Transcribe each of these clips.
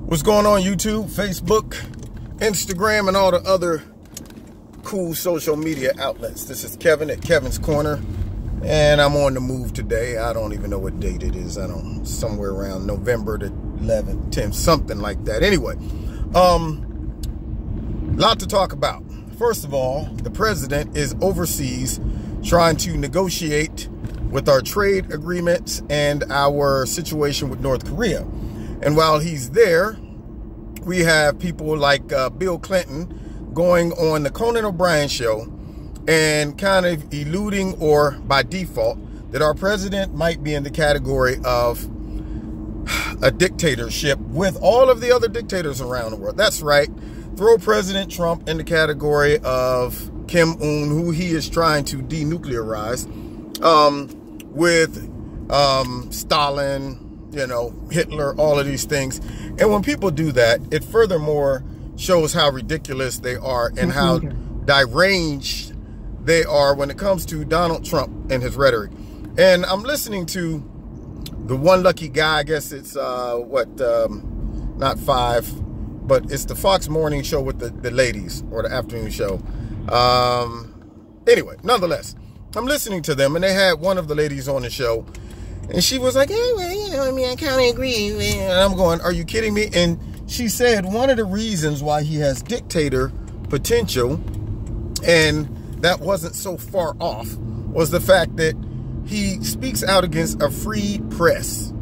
What's going on, YouTube, Facebook, Instagram, and all the other cool social media outlets? This is Kevin at Kevin's Corner, and I'm on the move today. I don't even know what date it is. Somewhere around November the 11th, 10th, something like that. Anyway, lot to talk about. First of all, the president is overseas trying to negotiate with our trade agreements and our situation with North Korea. And while he's there, we have people like Bill Clinton going on the Conan O'Brien show and kind of eluding, or by default, that our president might be in the category of a dictatorship with all of the other dictators around the world. That's right. Throw President Trump in the category of Kim Un, who he is trying to denuclearize, with Stalin, Hitler, all of these things. And when people do that, it furthermore shows how ridiculous they are and how deranged they are when it comes to Donald Trump and his rhetoric. And I'm listening to the one lucky guy, I guess it's, not 5, but it's the Fox morning show with the ladies, or the afternoon show. Anyway, nonetheless, I'm listening to them, and they had one of the ladies on the show, and she was like, hey, well, I kind of agree. And I'm going, are you kidding me? And she said one of the reasons why he has dictator potential, and that wasn't so far off, was the fact that he speaks out against a free press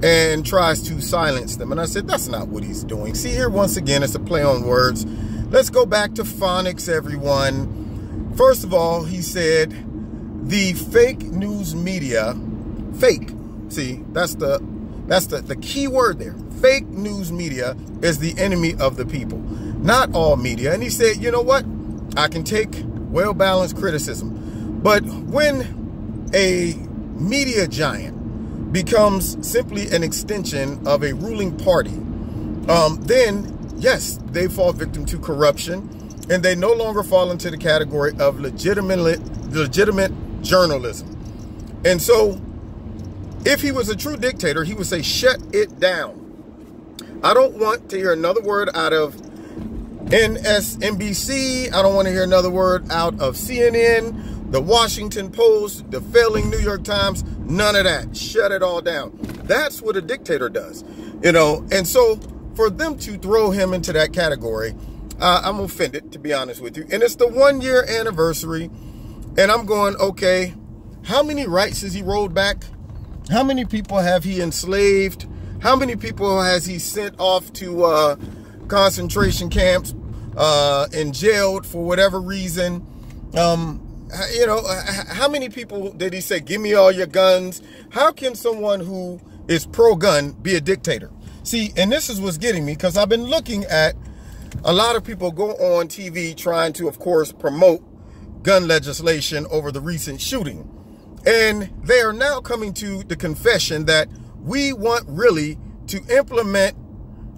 and tries to silence them. And I said, that's not what he's doing. See, here once again, it's a play on words. Let's go back to phonics, everyone. First of all, he said the fake news media, fake. See, that's the key word there. Fake news media is the enemy of the people, not all media. And he said, you know what? I can take well-balanced criticism. But when a media giant becomes simply an extension of a ruling party, then yes, they fall victim to corruption, and they no longer fall into the category of legitimate journalism. And so if he was a true dictator, he would say, shut it down. I don't want to hear another word out of MSNBC. I don't want to hear another word out of CNN, the Washington Post, the failing New York Times. None of that. Shut it all down. That's what a dictator does, And so for them to throw him into that category, I'm offended, to be honest with you. And it's the 1-year anniversary. And I'm going, okay, how many rights has he rolled back? How many people have he enslaved? How many people has he sent off to concentration camps and jailed for whatever reason? How many people did he say, give me all your guns? How can someone who is pro-gun be a dictator? See, and this is what's getting me, because I've been looking at a lot of people go on TV trying to, of course, promote gun legislation over the recent shooting. And they are now coming to the confession that we want really to implement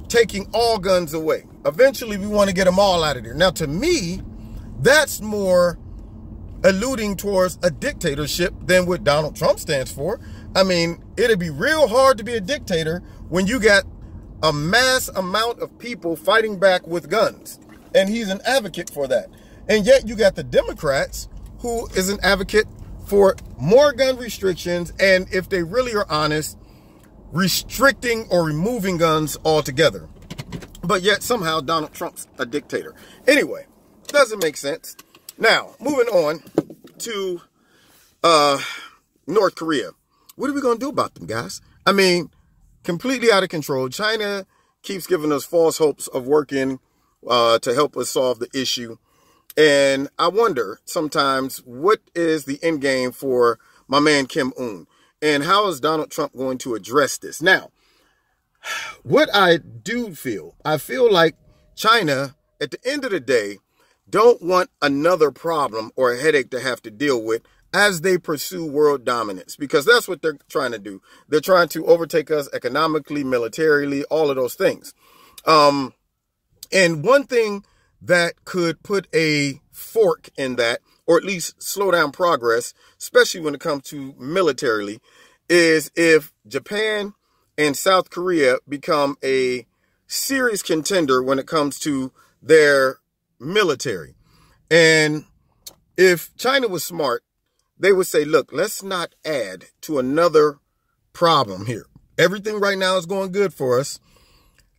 taking all guns away. Eventually, we want to get them all out of there. Now, to me, that's more alluding towards a dictatorship than what Donald Trump stands for. I mean, it'd be real hard to be a dictator when you got a mass amount of people fighting back with guns. And he's an advocate for that. And yet you got the Democrats, who is an advocate for more gun restrictions, and if they really are honest, restricting or removing guns altogether. But yet somehow Donald Trump's a dictator. Anyway, doesn't make sense. Now, moving on to North Korea. What are we going to do about them, guys? I mean, completely out of control. China keeps giving us false hopes of working to help us solve the issue. And I wonder sometimes, what is the end game for my man Kim Un? And how is Donald Trump going to address this? Now, what I do feel, I feel like China, at the end of the day, don't want another problem or a headache to have to deal with as they pursue world dominance, because that's what they're trying to do. They're trying to overtake us economically, militarily, all of those things. And one thing that could put a fork in that, or at least slow down progress, especially when it comes to militarily, is if Japan and South Korea become a serious contender when it comes to their military. And if China was smart, they would say, look, let's not add to another problem here. Everything right now is going good for us.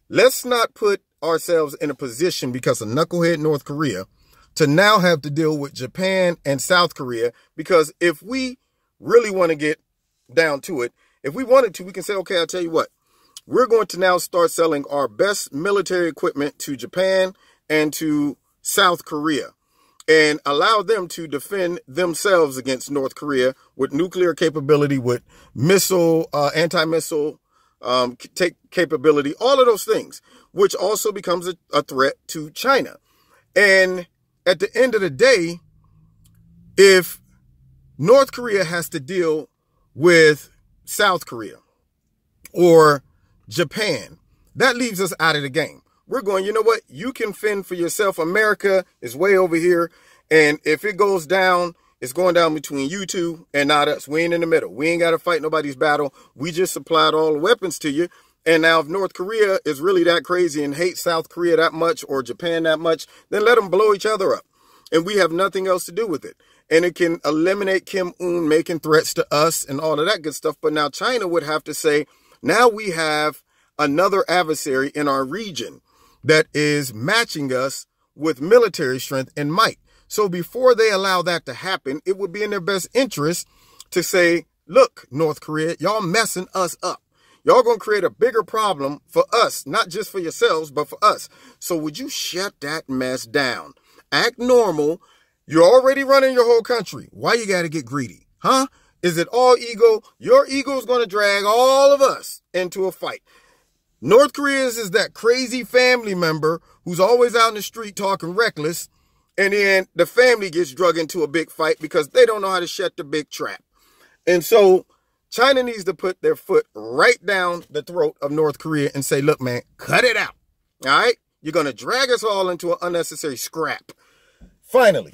Let's not put ourselves in a position because of knucklehead North Korea to now have to deal with Japan and South Korea. Because if we really want to get down to it, if we wanted to, we can say, okay, I'll tell you what, we're going to now start selling our best military equipment to Japan and to South Korea and allow them to defend themselves against North Korea with nuclear capability, with missile, anti-missile capability, all of those things, which also becomes a threat to China. And at the end of the day, if North Korea has to deal with South Korea or Japan, that leaves us out of the game. We're going, you know what? You can fend for yourself. America is way over here. And if it goes down, it's going down between you two and not us. We ain't in the middle. We ain't got to fight nobody's battle. We just supplied all the weapons to you. And now if North Korea is really that crazy and hates South Korea that much or Japan that much, then let them blow each other up. And we have nothing else to do with it. And it can eliminate Kim Un making threats to us and all of that good stuff. But now China would have to say, now we have another adversary in our region that is matching us with military strength and might. So before they allow that to happen, it would be in their best interest to say, look, North Korea, y'all messing us up. Y'all going to create a bigger problem for us, not just for yourselves, but for us. So would you shut that mess down? Act normal. You're already running your whole country. Why you got to get greedy? Huh? Is it all ego? Your ego is going to drag all of us into a fight. North Korea is that crazy family member who's always out in the street talking reckless, and then the family gets drug into a big fight because they don't know how to shut the big trap. And so China needs to put their foot right down the throat of North Korea and say, look, man, cut it out. All right? You're going to drag us all into an unnecessary scrap. Finally,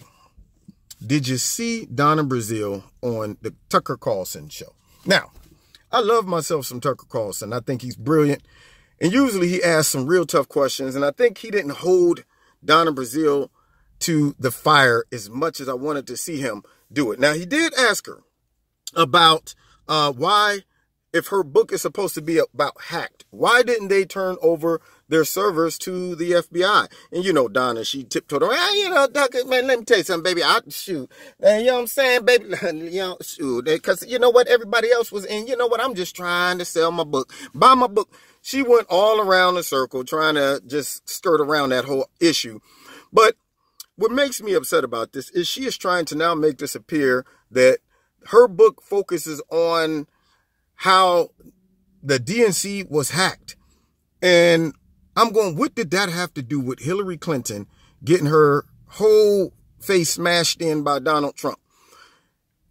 did you see Donna Brazil on the Tucker Carlson show? Now, I love myself some Tucker Carlson. I think he's brilliant. And usually he asks some real tough questions. And I think he didn't hold Donna Brazil to the fire as much as I wanted to see him do it. Now, he did ask her about why, if her book is supposed to be about hacked, why didn't they turn over their servers to the FBI? And you know, Donna, she tiptoed around, you know, Tucker, man, let me tell you something, baby. Shoot. You know what I'm saying, baby? You know, shoot. Because you know what? Everybody else was in. You know what? I'm just trying to sell my book. Buy my book. She went all around the circle trying to just skirt around that whole issue. But what makes me upset about this is she is trying to now make this appear that her book focuses on how the DNC was hacked. And I'm going, what did that have to do with Hillary Clinton getting her whole face smashed in by Donald Trump?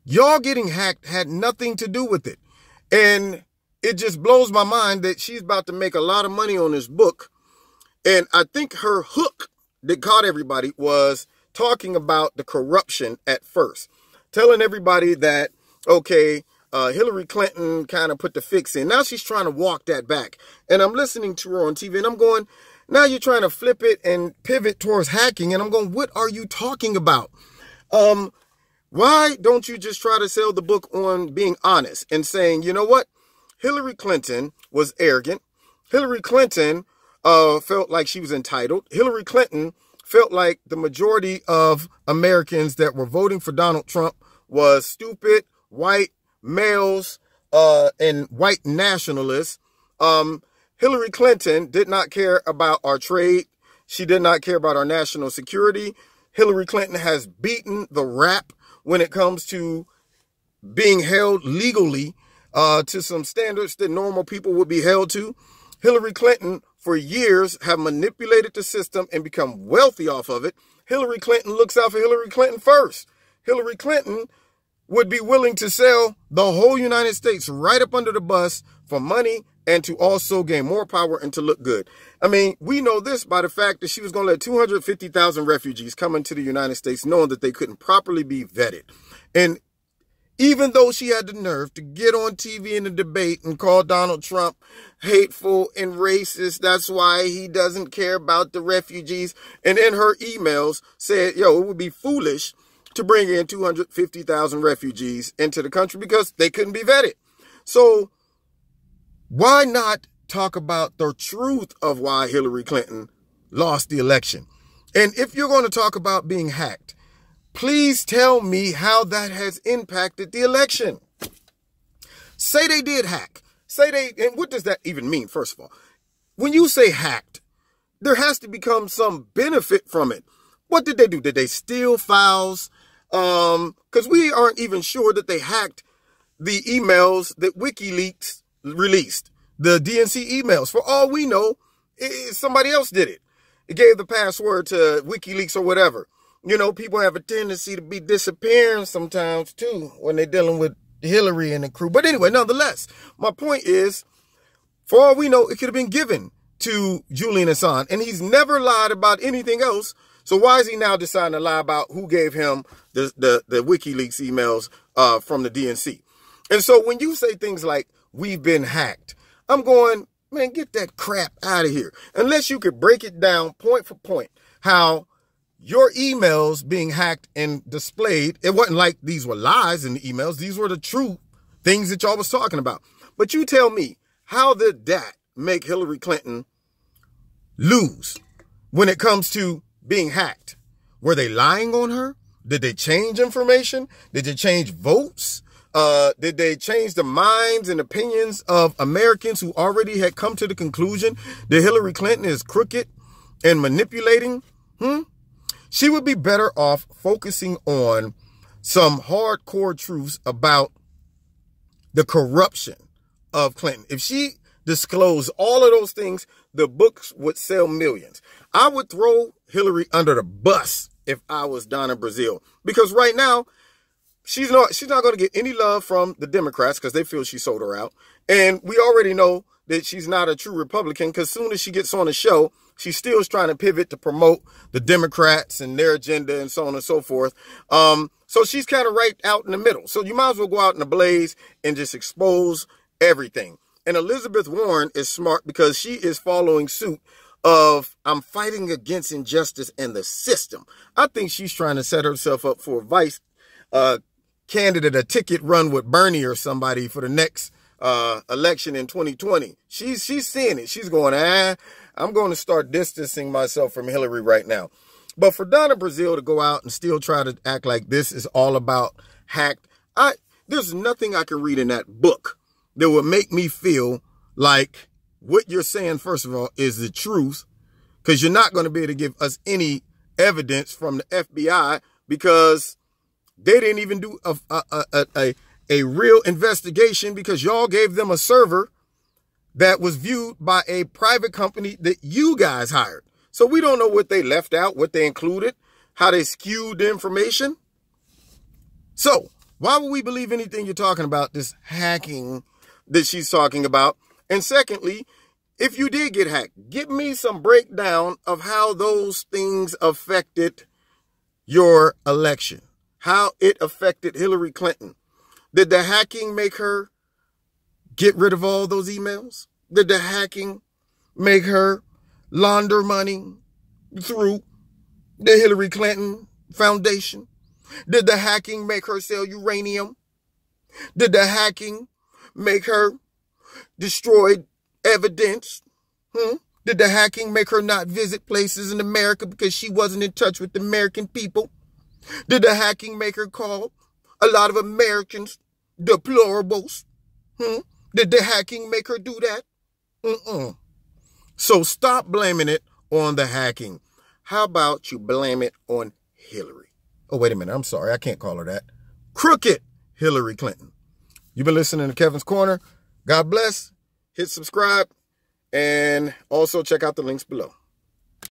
Y'all getting hacked had nothing to do with it. And it just blows my mind that she's about to make a lot of money on this book. And I think her hook that caught everybody was talking about the corruption at first. Telling everybody that, okay, Hillary Clinton kind of put the fix in. Now she's trying to walk that back. And I'm listening to her on TV and I'm going, now you're trying to flip it and pivot towards hacking. And I'm going, what are you talking about? Why don't you just try to sell the book on being honest and saying, you know what? Hillary Clinton was arrogant. Hillary Clinton felt like she was entitled. Hillary Clinton felt like the majority of Americans that were voting for Donald Trump was stupid, white males, and white nationalists. Hillary Clinton did not care about our trade. She did not care about our national security. Hillary Clinton has beaten the rap when it comes to being held legally to some standards that normal people would be held to. Hillary Clinton, for years, have manipulated the system and become wealthy off of it. Hillary Clinton looks out for Hillary Clinton first. Hillary Clinton would be willing to sell the whole United States right up under the bus for money and to also gain more power and to look good. I mean, we know this by the fact that she was going to let 250,000 refugees come into the United States knowing that they couldn't properly be vetted. And even though she had the nerve to get on TV in a debate and call Donald Trump hateful and racist. That's why he doesn't care about the refugees. And in her emails said, yo, it would be foolish to bring in 250,000 refugees into the country because they couldn't be vetted. So why not talk about the truth of why Hillary Clinton lost the election? And if you're going to talk about being hacked, please tell me how that has impacted the election. Say they did hack. And what does that even mean, first of all? When you say hacked, there has to become some benefit from it. What did they do? Did they steal files? Because we aren't even sure that they hacked the emails that WikiLeaks released, the DNC emails. For all we know, somebody else did it. It gave the password to WikiLeaks or whatever. You know, people have a tendency to be disappearing sometimes, too, when they're dealing with Hillary and the crew. But anyway, nonetheless, my point is, for all we know, it could have been given to Julian Assange. And he's never lied about anything else. So why is he now deciding to lie about who gave him the WikiLeaks emails from the DNC? And so when you say things like, we've been hacked, I'm going, man, get that crap out of here. Unless you could break it down point for point, how your emails being hacked and displayed, it wasn't like these were lies in the emails. These were the true things that y'all was talking about. But you tell me, how did that make Hillary Clinton lose when it comes to being hacked? Were they lying on her? Did they change information? Did they change votes? Did they change the minds and opinions of Americans who already had come to the conclusion that Hillary Clinton is crooked and manipulating? She would be better off focusing on some hardcore truths about the corruption of Clinton. If she disclosed all of those things, the books would sell millions. I would throw Hillary under the bus if I was Donna Brazile, because right now she's not going to get any love from the Democrats because they feel she sold her out. And we already know that she's not a true Republican, because as soon as she gets on the show, she still is trying to pivot to promote the Democrats and their agenda and so on and so forth. So she's kind of right out in the middle. So you might as well go out in a blaze and just expose everything. And Elizabeth Warren is smart because she is following suit of, I'm fighting against injustice and the system. I think she's trying to set herself up for a vice candidate, a ticket run with Bernie or somebody for the next election in 2020. She's seeing it. She's going, I'm going to start distancing myself from Hillary right now. But for Donna Brazile to go out and still try to act like this is all about hacked, there's nothing I can read in that book that would make me feel like what you're saying, first of all, is the truth, because you're not going to be able to give us any evidence from the FBI because they didn't even do a real investigation, because y'all gave them a server that was viewed by a private company that you guys hired. So we don't know what they left out, what they included, how they skewed the information. So why would we believe anything you're talking about, this hacking that she's talking about? And secondly, if you did get hacked, give me some breakdown of how those things affected your election, how it affected Hillary Clinton. Did the hacking make her get rid of all those emails? Did the hacking make her launder money through the Hillary Clinton Foundation? Did the hacking make her sell uranium? Did the hacking make her destroy evidence? Did the hacking make her not visit places in America because she wasn't in touch with the American people? Did the hacking make her call a lot of Americans deplorables? Did the hacking make her do that? So stop blaming it on the hacking. How about you blame it on Hillary? Oh, wait a minute. I'm sorry. I can't call her that. Crooked Hillary Clinton. You've been listening to Kevin's Corner. God bless. Hit subscribe. And also check out the links below.